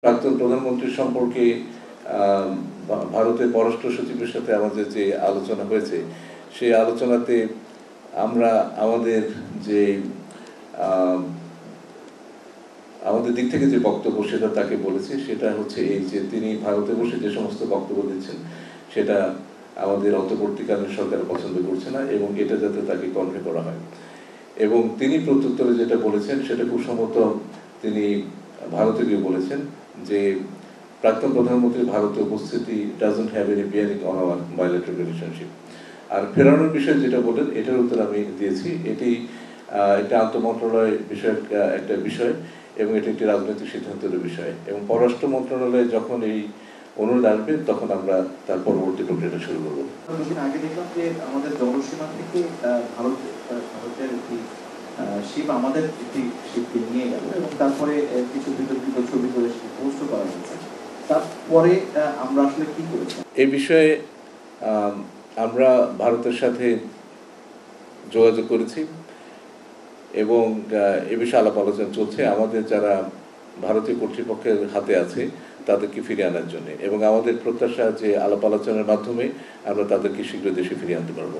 প্রাক্তন প্রধানমন্ত্রী সম্পর্কে ভারতের পররাষ্ট্র সচিবের সাথে আমাদের যে আলোচনা হয়েছে, সেই আলোচনাতে আমরা আমাদের যে আমাদের দিক থেকে যে বক্তব্য সেটা তাকে বলেছি, সেটা হচ্ছে এই যে তিনি ভারতে বসে যে সমস্ত বক্তব্য দিচ্ছেন সেটা আমাদের অন্তর্বর্তীকালীন সরকার পছন্দ করছে না, এবং এটা যাতে তাকে কনভে করা হয়। এবং তিনি প্রত্যুত্তরে যেটা বলেছেন সেটা খুব সম্ভবত তিনি ভারতে গিয়ে বলেছেন যে প্রাক্তন প্রধানমন্ত্রীর ভারতে উপস্থিতি doesn't have any bearing on our bilateral relationship. আর ফেরানোর বিষয়ে যেটা বলেন এটার উত্তর আমি দিয়েছি। এটি একটা আন্তঃমন্ত্রণালয় বিষয়ক একটা বিষয়, এবং এটি একটি রাজনৈতিক সিদ্ধান্তের বিষয়, এবং পররাষ্ট্র মন্ত্রণালয়ে যখন এই অনুরোধ আসবে তখন আমরা তার পরবর্তী প্রক্রিয়াটা শুরু করবো। আগে দেখলাম যে আমাদের জলসীমা থেকে ভারতের একটি শিপ আমাদের একটি শিপকে নিয়ে গেল, এবং তারপরে কিছু বিতর্কিত ছবি করে পোস্ট করা হয়েছে। তারপরে আমরা আসলে কি করেছি এই বিষয়ে আমরা ভারতের সাথে যোগাযোগ করেছি, এবং এ বিষয়ে আলাপ আলোচনা চলছে আমাদের যারা ভারতীয় কর্তৃপক্ষের হাতে আছে তাদেরকে ফিরিয়ে আনার জন্য, এবং আমাদের প্রত্যাশা যে আলাপ আলোচনার মাধ্যমে আমরা তাদেরকে শীঘ্র দেশে ফিরিয়ে আনতে পারবো।